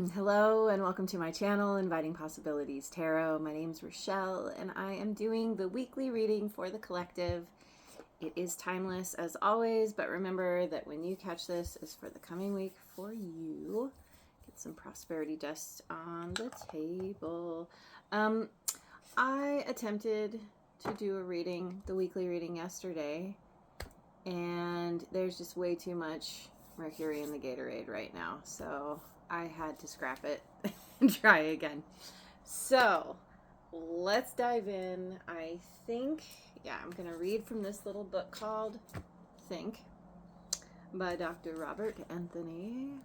Hello and welcome to my channel, Inviting Possibilities Tarot. My name's Rochelle and I am doing the weekly reading for the collective. It is timeless as always, but remember that when you catch this is for the coming week for you. Get some prosperity dust on the table. I attempted to do a reading, the weekly reading yesterday, and there's just way too much mercury in the Gatorade right now, so I had to scrap it and try again. So let's dive in. I think, I'm going to read from this little book called Think by Dr. Robert Anthony.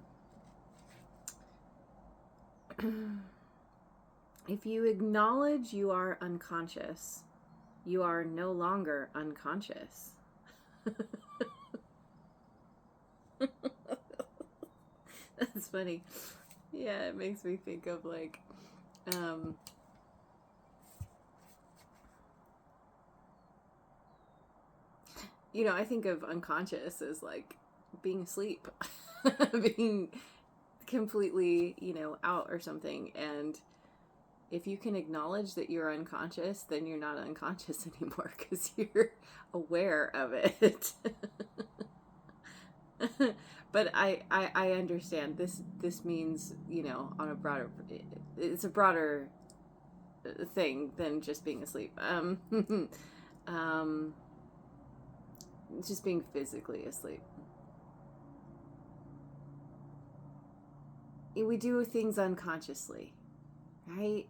If you acknowledge you are unconscious, you are no longer unconscious. That's funny. Yeah, it makes me think of like, I think of unconscious as like being asleep, being completely, out or something. And if you can acknowledge that you're unconscious, then you're not unconscious anymore because you're aware of it. But I understand this means, on a broader, it's a broader thing than just being asleep. Just being physically asleep. We do things unconsciously, right?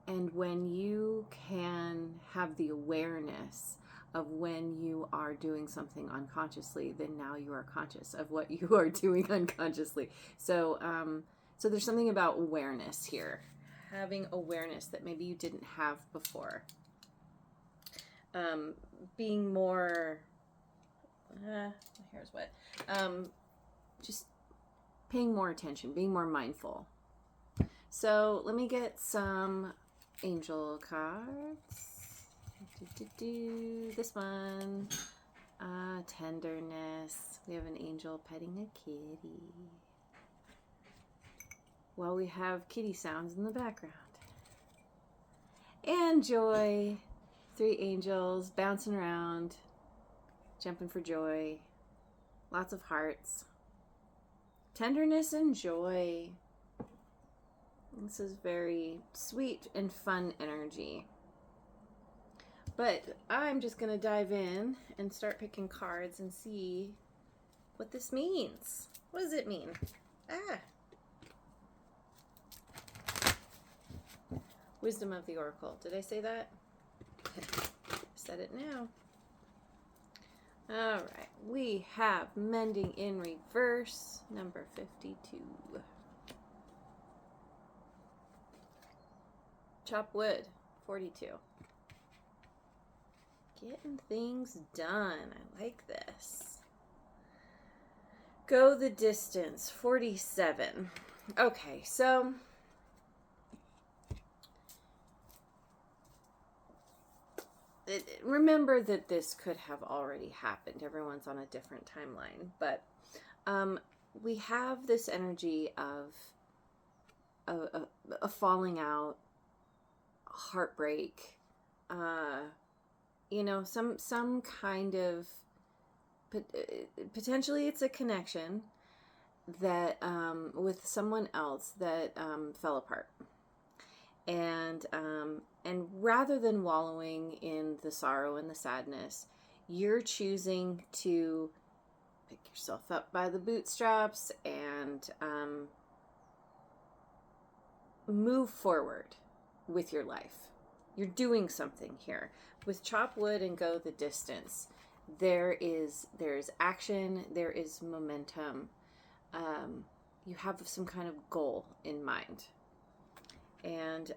And when you can have the awareness of when you are doing something unconsciously, then now you are conscious of what you are doing unconsciously. So there's something about awareness here, having awareness that maybe you didn't have before. Being more, my hair's wet. Just paying more attention, being more mindful. So let me get some angel cards. This one, tenderness. We have an angel petting a kitty. Well, we have kitty sounds in the background. And joy. 3 angels bouncing around, jumping for joy. Lots of hearts. Tenderness and joy. This is very sweet and fun energy. But I'm just going to dive in and start picking cards and see what this means. What does it mean? Wisdom of the Oracle. Did I say that? Said it now. All right. We have Mending in Reverse, number 52. Chop Wood, 42. Getting things done. I like this. Go the Distance, 47. Okay, so remember that this could have already happened. Everyone's on a different timeline, but we have this energy of a falling out, heartbreak, some kind of, potentially it's a connection that with someone else that fell apart. And rather than wallowing in the sorrow and the sadness, you're choosing to pick yourself up by the bootstraps and move forward with your life. You're doing something here. With Chop Wood and Go the Distance, there's action, there is momentum. You have some kind of goal in mind. And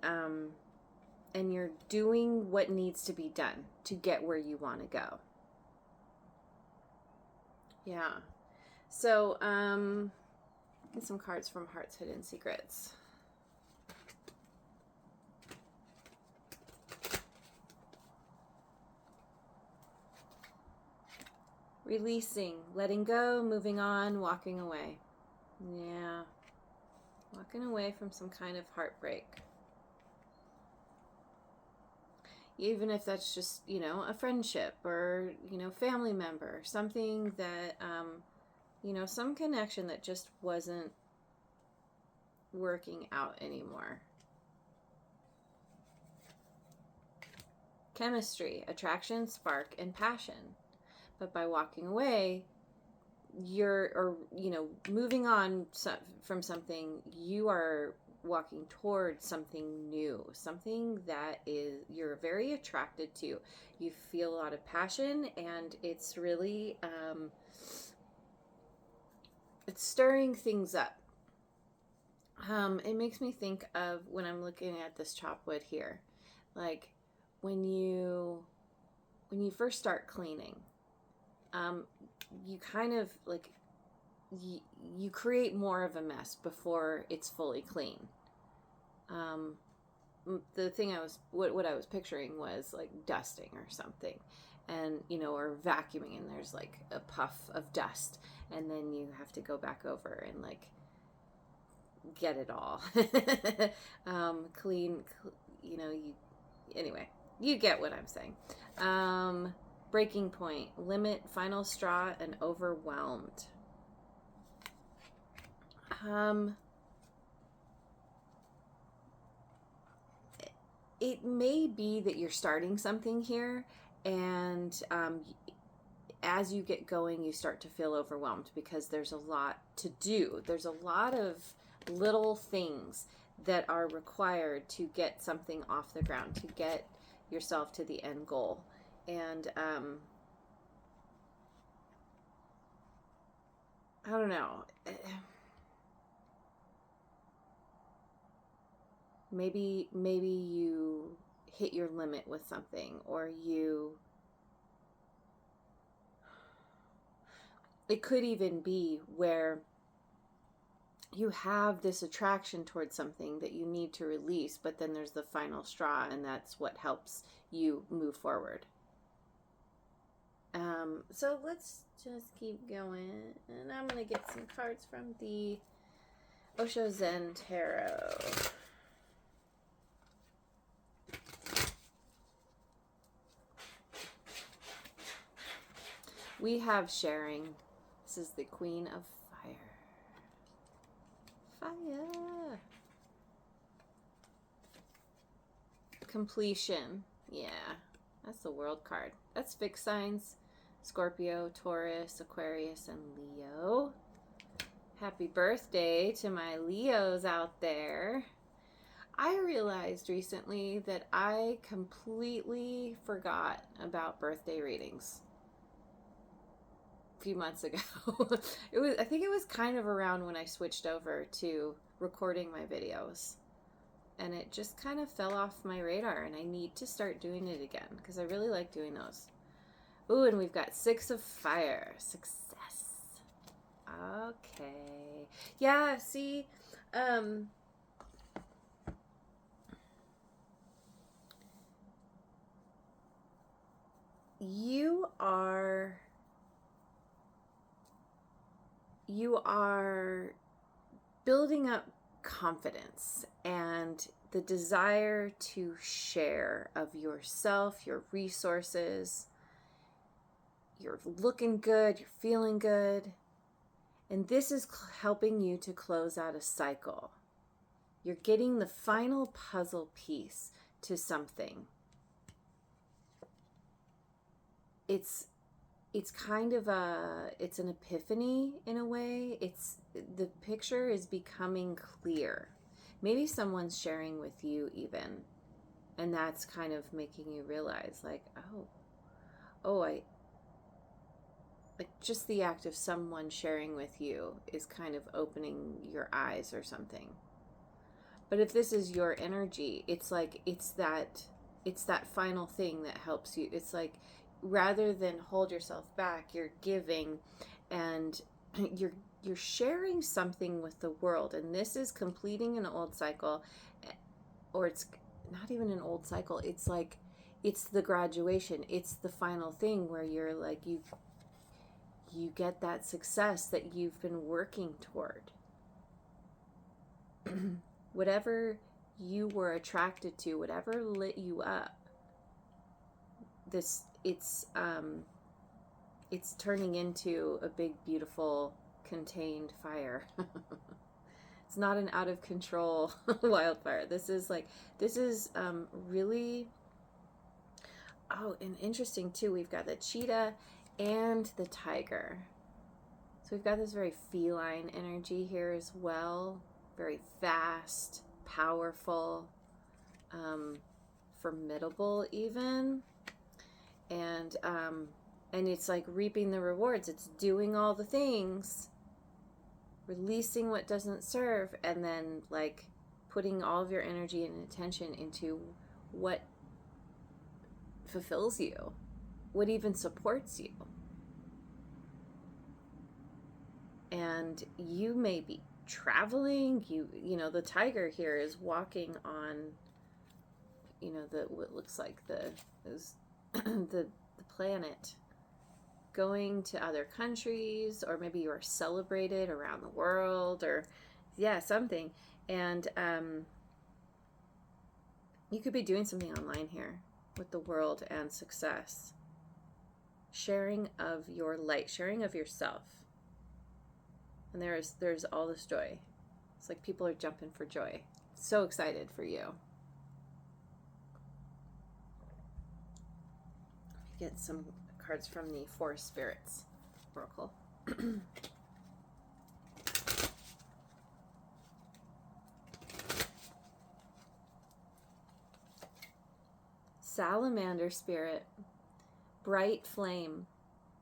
you're doing what needs to be done to get where you want to go. Yeah. So, get some cards from Heart's Hidden Secrets. Releasing, letting go, moving on, walking away. Yeah. Walking away from some kind of heartbreak. Even if that's just, a friendship or, family member, something that, some connection that just wasn't working out anymore. Chemistry, attraction, spark, and passion. But by walking away, moving on from something, you are walking towards something new, something that you're very attracted to. You feel a lot of passion, and it's really it's stirring things up. It makes me think of when I'm looking at this chopwood here, like when you first start cleaning, you kind of like you create more of a mess before it's fully clean. The thing what I was picturing was like dusting or something, and or vacuuming, and there's like a puff of dust, and then you have to go back over and like get it all clean. Anyway, you get what I'm saying. Breaking point, limit, final straw, and overwhelmed. It may be that you're starting something here, and as you get going, you start to feel overwhelmed because there's a lot to do. There's a lot of little things that are required to get something off the ground, to get yourself to the end goal. And I don't know. Maybe you hit your limit with something, or it could even be where you have this attraction towards something that you need to release, but then there's the final straw, and that's what helps you move forward. So let's just keep going, and I'm going to get some cards from the Osho Zen Tarot. We have sharing. This is the Queen of Fire. Fire. Completion. Yeah, that's the World card. That's fixed signs. Scorpio, Taurus, Aquarius, and Leo. Happy birthday to my Leos out there. I realized recently that I completely forgot about birthday readings. Few months ago. I think it was kind of around when I switched over to recording my videos, and it just kind of fell off my radar, and I need to start doing it again because I really like doing those. Ooh, and we've got 6 of Fire. Success. Okay. Yeah, see, you are building up confidence and the desire to share of yourself, your resources. You're looking good, you're feeling good, and this is helping you to close out a cycle. You're getting the final puzzle piece to something. It's kind of it's an epiphany in a way. The picture is becoming clear. Maybe someone's sharing with you even, and that's kind of making you realize like, just the act of someone sharing with you is kind of opening your eyes or something. But if this is your energy, it's that final thing that helps you. It's like, rather than hold yourself back, you're giving, and you're sharing something with the world. And this is completing an old cycle, or it's not even an old cycle. It's like, it's the graduation. It's the final thing where you're like, you get that success that you've been working toward. whatever you were attracted to, whatever lit you up, it's turning into a big, beautiful, contained fire. It's not an out of control wildfire. This is really, oh, and interesting too. We've got the cheetah and the tiger. So we've got this very feline energy here as well. Very fast, powerful, formidable even. And it's like reaping the rewards. It's doing all the things, releasing what doesn't serve, and then like putting all of your energy and attention into what fulfills you, what even supports you. And you may be traveling, you know, the tiger here is walking on, you know, what looks like the planet, going to other countries, or maybe you are celebrated around the world, or something. And you could be doing something online here with the world and success, sharing of your light, sharing of yourself. And there's all this joy. It's like people are jumping for joy. So excited for you. Get some cards from the Forest Spirits Oracle. Salamander Spirit, bright flame.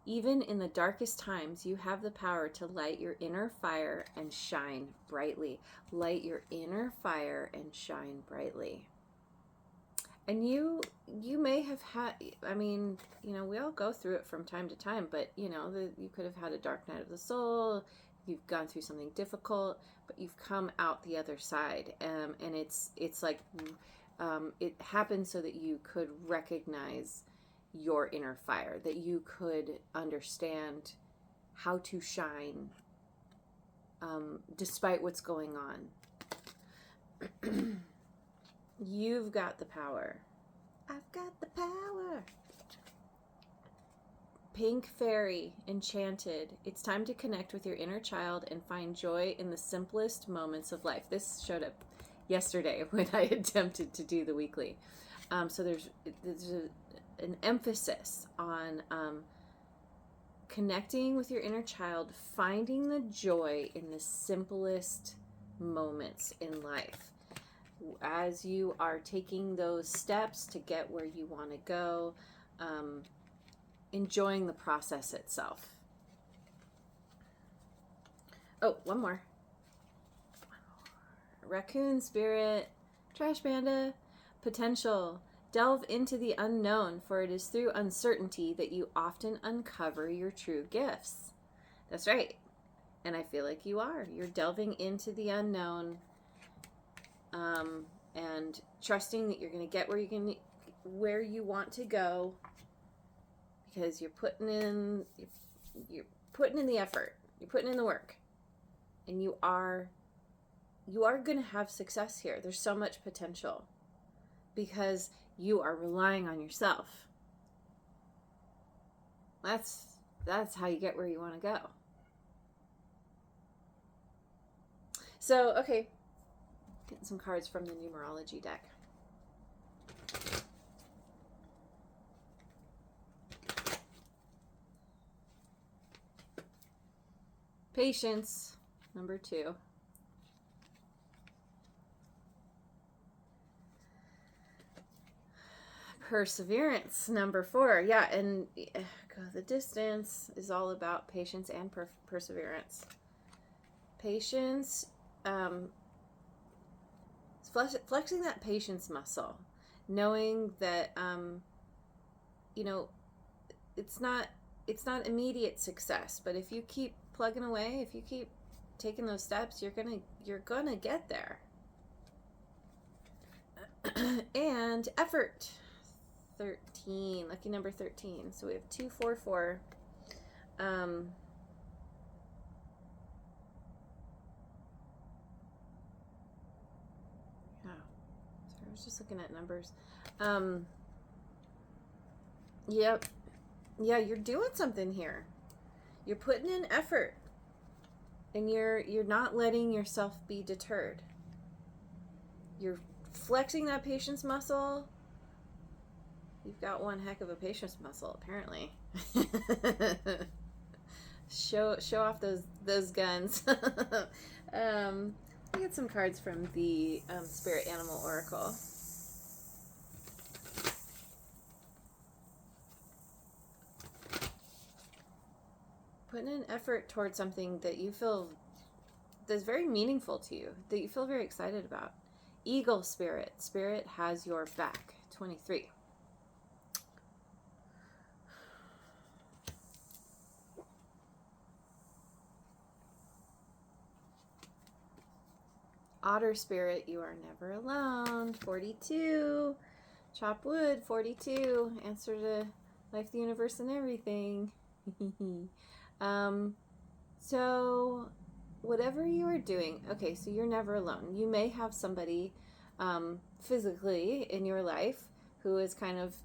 Even in the darkest times, you have the power to light your inner fire and shine brightly. Light your inner fire and shine brightly. And you may have had, I mean, you know, we all go through it from time to time, but, you know, you could have had a dark night of the soul, you've gone through something difficult, but you've come out the other side. And it's like, it happened so that you could recognize your inner fire, that you could understand how to shine despite what's going on. You've got the power. I've got the power. Pink Fairy, Enchanted. It's time to connect with your inner child and find joy in the simplest moments of life. This showed up yesterday when I attempted to do the weekly. So there's an emphasis on connecting with your inner child, finding the joy in the simplest moments in life. As you are taking those steps to get where you want to go, enjoying the process itself. Oh, one more. Raccoon Spirit, Trash Panda, potential. Delve into the unknown, for it is through uncertainty that you often uncover your true gifts. That's right. And I feel like you are. You're delving into the unknown, and trusting that you're going to get where you want to go, because you're putting in the effort, you're putting in the work, and you are going to have success here. There's so much potential because you are relying on yourself. That's how you get where you want to go. So, okay, getting some cards from the numerology deck. Patience, number 2. Perseverance, number 4. Yeah, and the distance is all about patience and perseverance. Patience, flexing that patience muscle, knowing that it's not immediate success, but if you keep plugging away, if you keep taking those steps, you're gonna get there. And effort, 13, lucky number 13. So we have 2, 4, 4. I was just looking at numbers. Yep. Yeah, you're doing something here. You're putting in effort. And you're not letting yourself be deterred. You're flexing that patience muscle. You've got one heck of a patience muscle, apparently. show off those guns. I get some cards from the Spirit Animal Oracle. Putting an effort towards something that you feel that's very meaningful to you, that you feel very excited about. Eagle Spirit. Spirit has your back. 23. Otter Spirit, you are never alone. 42. Chop wood. 42. Answer to life, the universe, and everything. So whatever you are doing, okay, so you're never alone. You may have somebody physically in your life who is kind of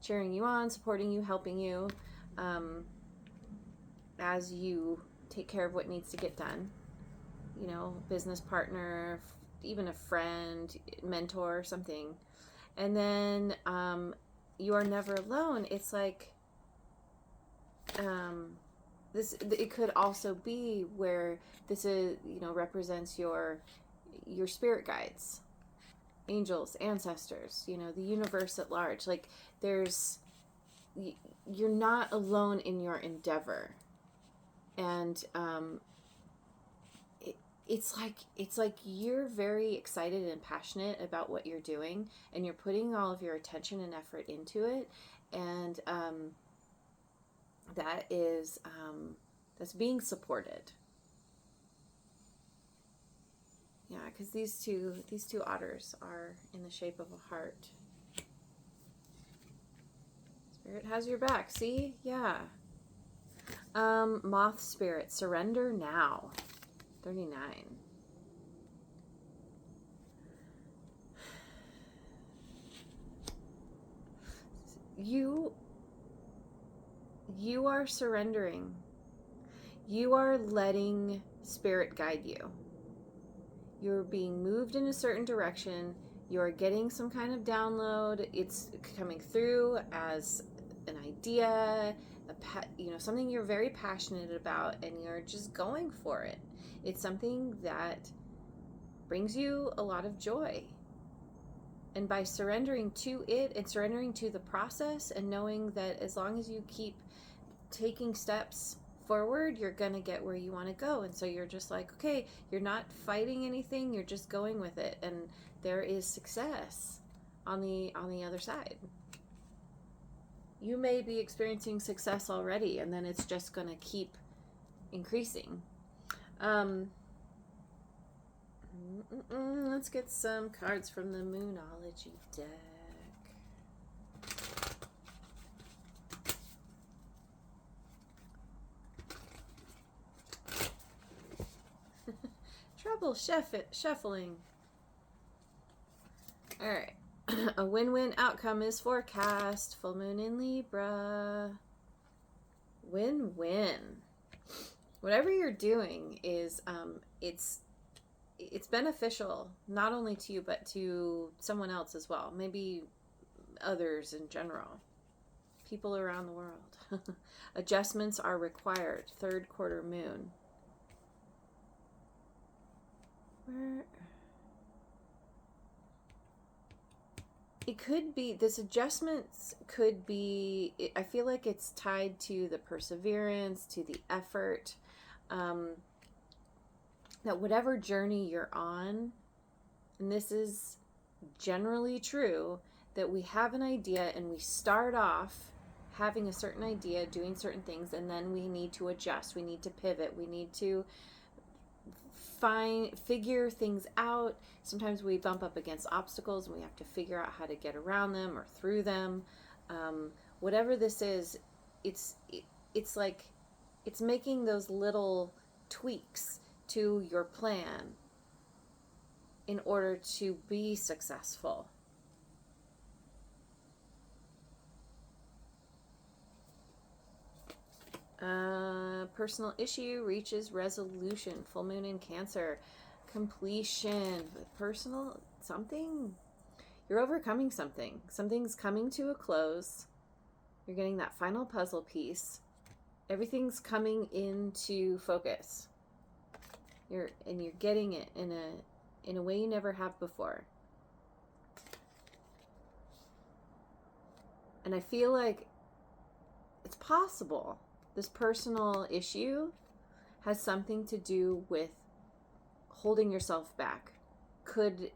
cheering you on, supporting you, helping you as you take care of what needs to get done. You know, business partner, even a friend, mentor, something. And then you are never alone. It's like it could also be where this is, you know, represents your spirit guides, angels, ancestors, you know, the universe at large. Like you're not alone in your endeavor. And it's like you're very excited and passionate about what you're doing, and you're putting all of your attention and effort into it. And that is that's being supported. Yeah, because these two otters are in the shape of a heart. Spirit has your back. See? Yeah. Moth Spirit, surrender now. 39. You are surrendering. You are letting Spirit guide you. You're being moved in a certain direction. You're getting some kind of download. It's coming through as an idea, something you're very passionate about, and you're just going for it. It's something that brings you a lot of joy. And by surrendering to it and surrendering to the process and knowing that as long as you keep taking steps forward, you're gonna get where you want to go. And so you're just like, okay, you're not fighting anything, you're just going with it, and there is success on the other side. You may be experiencing success already, and then it's just gonna keep increasing. Let's get some cards from the Moonology deck. Trouble shuffling. All right. A win-win outcome is forecast. Full moon in Libra. Win-win. Whatever you're doing is it's beneficial not only to you but to someone else as well. Maybe others in general. People around the world. Adjustments are required. Third quarter moon. It could be, this adjustments could be, I feel like it's tied to the perseverance, to the effort, that whatever journey you're on, and this is generally true, that we have an idea and we start off having a certain idea, doing certain things, and then we need to adjust, we need to pivot, we need to figure things out. Sometimes we bump up against obstacles and we have to figure out how to get around them or through them. Whatever this is, it's like it's making those little tweaks to your plan in order to be successful. Personal issue reaches resolution. Full moon in Cancer. Completion. Personal something. You're overcoming something. Something's coming to a close. You're getting that final puzzle piece. Everything's coming into focus. You're getting it in a way you never have before. And I feel like it's possible this personal issue has something to do with holding yourself back. Could,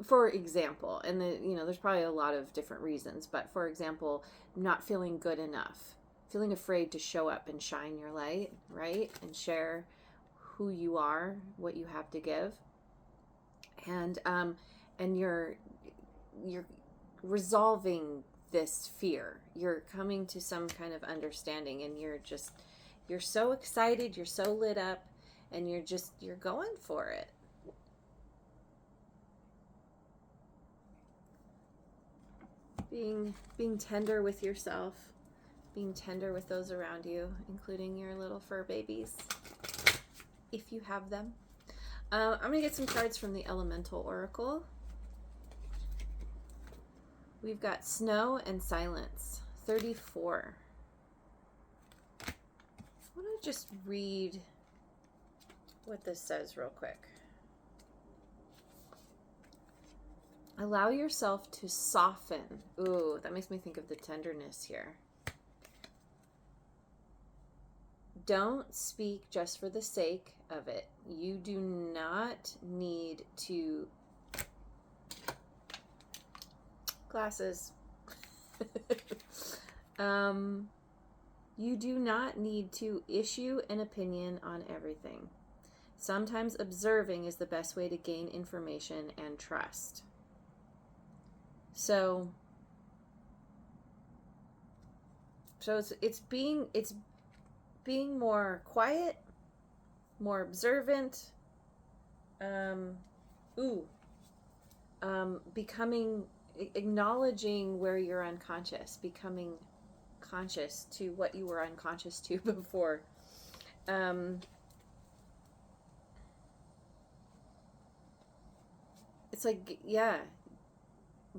for example, and there's probably a lot of different reasons, but for example, not feeling good enough, feeling afraid to show up and shine your light, right? And share who you are, what you have to give. And you're resolving this fear. You're coming to some kind of understanding, and you're so excited, you're so lit up, and you're going for it. Being tender with yourself, being tender with those around you, including your little fur babies, if you have them. I'm going to get some cards from the Elemental Oracle. We've got Snow and Silence, 34. I want to just read what this says real quick. Allow yourself to soften. Ooh, that makes me think of the tenderness here. Don't speak just for the sake of it. You do not need to... Glasses. You do not need to issue an opinion on everything. Sometimes observing is the best way to gain information and trust. So it's being more quiet, more observant, becoming, acknowledging where you're unconscious, becoming conscious to what you were unconscious to before. It's like, yeah,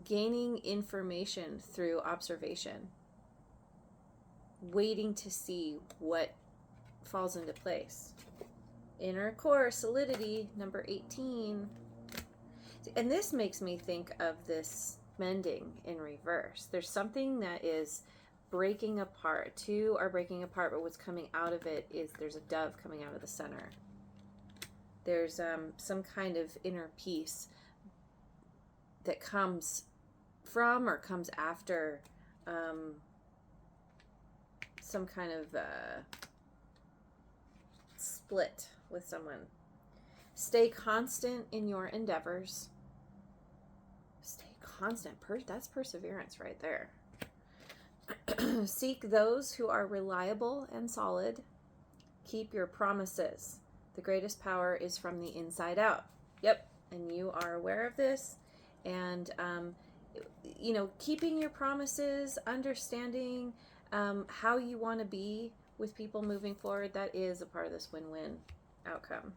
gaining information through observation, waiting to see what falls into place. Inner core solidity, number 18. And this makes me think of this mending in reverse. There's something that is breaking apart. Two are breaking apart, but what's coming out of it is there's a dove coming out of the center. There's some kind of inner peace that comes from or comes after some kind of split with someone. Stay constant in your endeavors. Stay constant. That's perseverance right there. Seek those who are reliable and solid. Keep your promises. The greatest power is from the inside out. Yep, and you are aware of this. And, keeping your promises, understanding how you want to be with people moving forward, that is a part of this win-win outcome.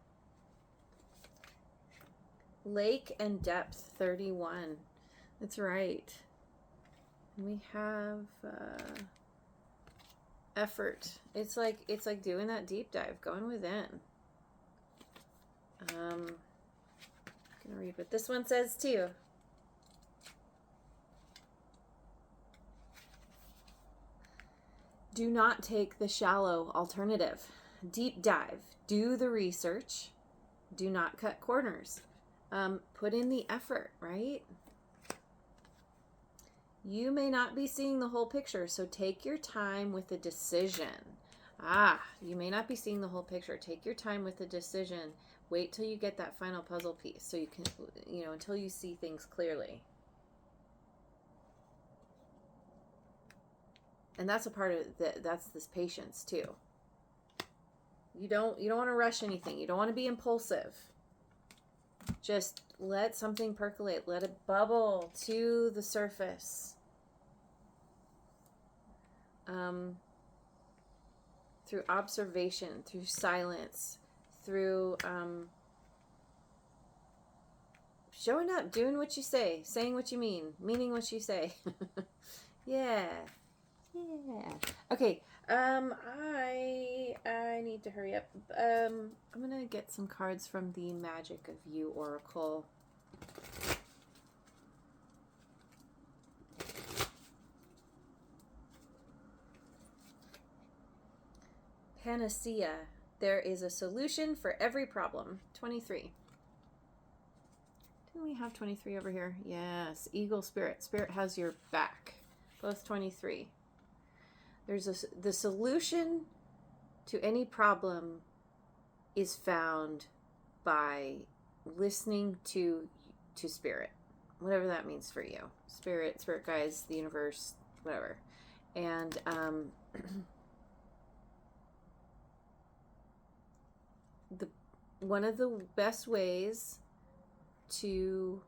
Lake and depth, 31. That's right. We have effort. It's like doing that deep dive, going within. I'm gonna read what this one says too. Do not take the shallow alternative. Deep dive. Do the research. Do not cut corners. Put in the effort, right? You may not be seeing the whole picture, so take your time with the decision. You may not be seeing the whole picture. Take your time with the decision. Wait till you get that final puzzle piece so you can, until you see things clearly. And that's a part of that's this patience too. You don't want to rush anything. You don't want to be impulsive. Just let something percolate. Let it bubble to the surface. through observation, through silence, through showing up, doing what you say, saying what you mean, meaning what you say. Yeah. Okay. I need to hurry up. I'm gonna get some cards from the Magic of You Oracle. Panacea. There is a solution for every problem. 23. Didn't we have 23 over here? Yes. Eagle Spirit. Spirit has your back. Both 23. The solution to any problem is found by listening to Spirit, whatever that means for you. Spirit guides, the universe, whatever. And one of the best ways to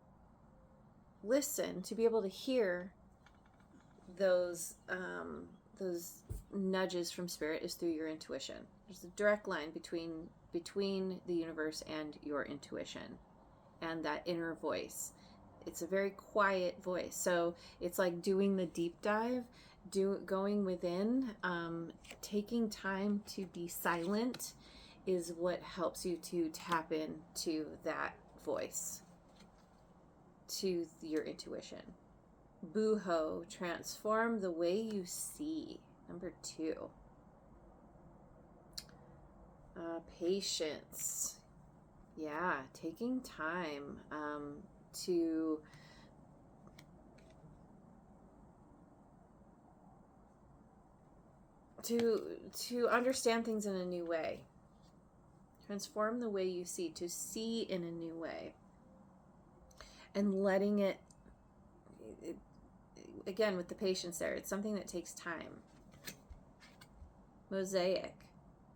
listen, to be able to hear those nudges from Spirit, is through your intuition. There's a direct line between the universe and your intuition and that inner voice. It's a very quiet voice, so it's like doing the deep dive, going within, taking time to be silent is what helps you to tap into that voice, to your intuition. Boo-ho, transform the way you see. Number 2. Patience. Yeah, taking time to understand things in a new way. Transform the way you see, to see in a new way. And letting it again, with the patience there, it's something that takes time. Mosaic.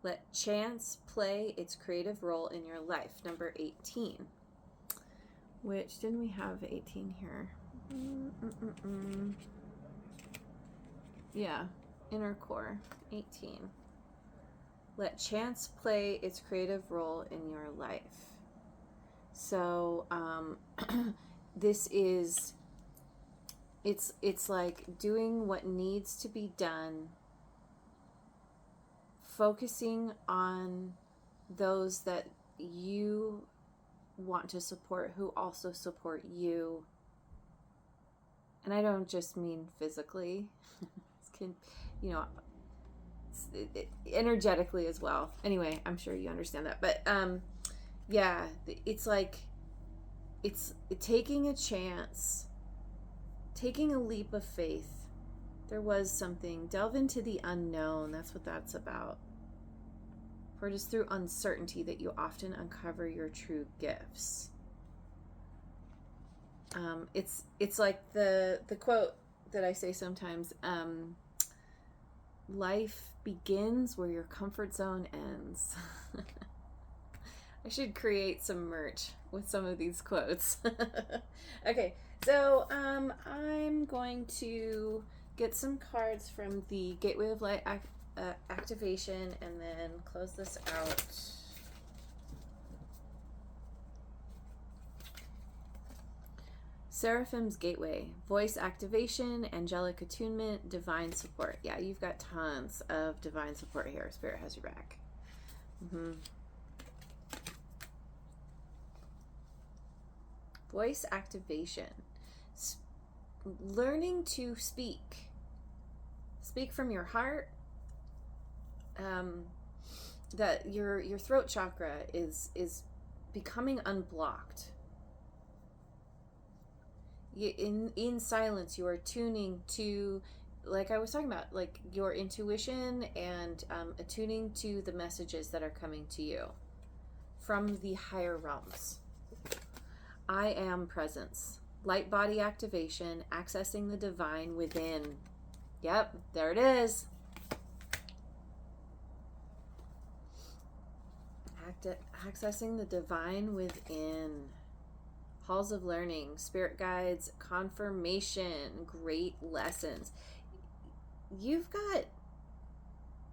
Let chance play its creative role in your life. Number 18. Which, didn't we have 18 here? Yeah, inner core. 18. Let chance play its creative role in your life. So, this is, it's like doing what needs to be done, focusing on those that you want to support, who also support you. And I don't just mean physically, energetically as well. Anyway, I'm sure you understand that. But yeah, it's like, it's taking a chance, taking a leap of faith. There was something. Delve into the unknown. That's what that's about. For it is through uncertainty that you often uncover your true gifts. It's like the quote that I say sometimes. Life begins where your comfort zone ends. I should create some merch with some of these quotes. Okay, so I'm going to get some cards from the Gateway of Light activation and then close this out. Seraphim's Gateway, voice activation, angelic attunement, divine support. Yeah, you've got tons of divine support here. Spirit has your back. Voice activation. Learning to speak. Speak from your heart. That your throat chakra is becoming unblocked. In silence, you are tuning to, like I was talking about, like your intuition and attuning to the messages that are coming to you from the higher realms. I am presence. Light body activation, accessing the divine within. Yep, there it is. Accessing the divine within. Halls of learning, spirit guides, confirmation, great lessons. You've got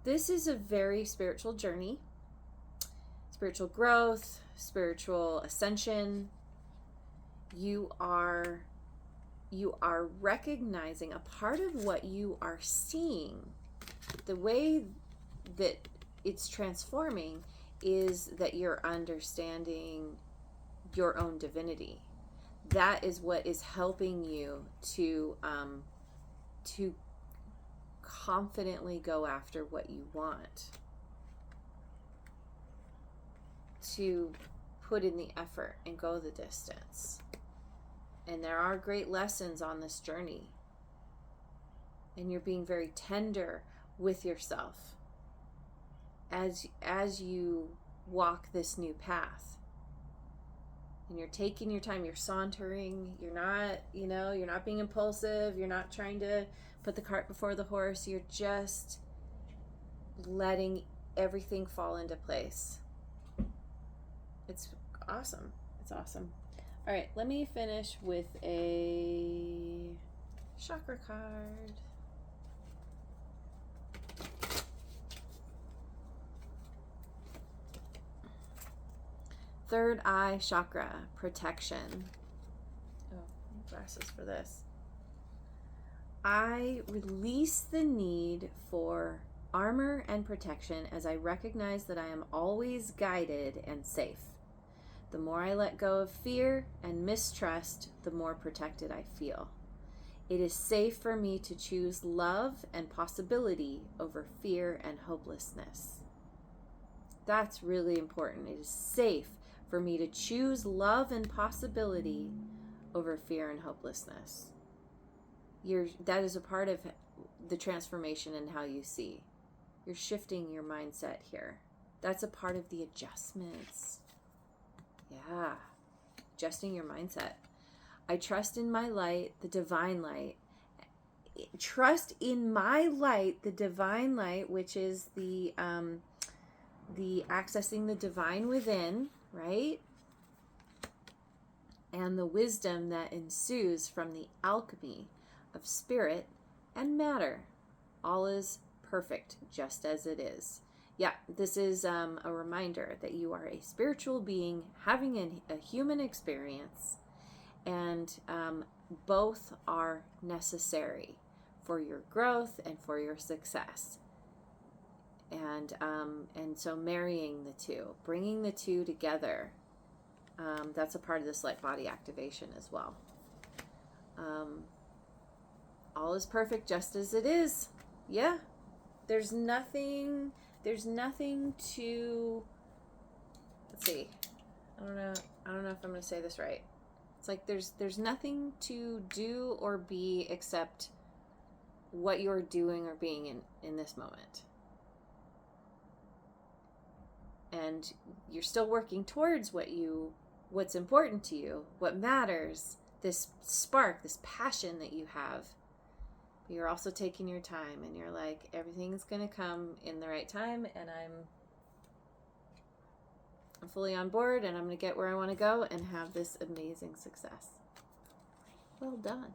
this is a very spiritual journey, spiritual growth, spiritual ascension. You are recognizing a part of what you are seeing. The way that it's transforming is that you're understanding your own divinity. That is what is helping you to confidently go after what you want, to put in the effort and go the distance. And there are great lessons on this journey. And you're being very tender with yourself as you walk this new path. And you're taking your time, you're sauntering, you're not being impulsive, you're not trying to put the cart before the horse, you're just letting everything fall into place. It's awesome. It's awesome. All right, let me finish with a chakra card. Third eye chakra, protection. Oh, glasses for this. I release the need for armor and protection as I recognize that I am always guided and safe. The more I let go of fear and mistrust, the more protected I feel. It is safe for me to choose love and possibility over fear and hopelessness. That's really important. It is safe for me to choose love and possibility over fear and hopelessness. That is a part of the transformation in how you see. You're shifting your mindset here. That's a part of the adjustments. Yeah, adjusting your mindset. I trust in my light, the divine light. Trust in my light, the divine light, which is the accessing the divine within, right? And the wisdom that ensues from the alchemy of spirit and matter. All is perfect just as it is. Yeah, this is a reminder that you are a spiritual being having a human experience, and both are necessary for your growth and for your success. And so marrying the two, bringing the two together, that's a part of this light body activation as well. All is perfect just as it is. Yeah, there's nothing to, let's see, I don't know if I'm going to say this right. It's like there's nothing to do or be except what you're doing or being in this moment. And you're still working towards what's important to you, what matters, this spark, this passion that you have. But you're also taking your time, and you're like, everything's going to come in the right time, and I'm fully on board, and I'm going to get where I want to go and have this amazing success. Well done.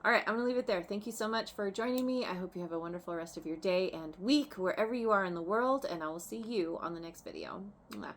All right, I'm going to leave it there. Thank you so much for joining me. I hope you have a wonderful rest of your day and week, wherever you are in the world, and I will see you on the next video. Mwah.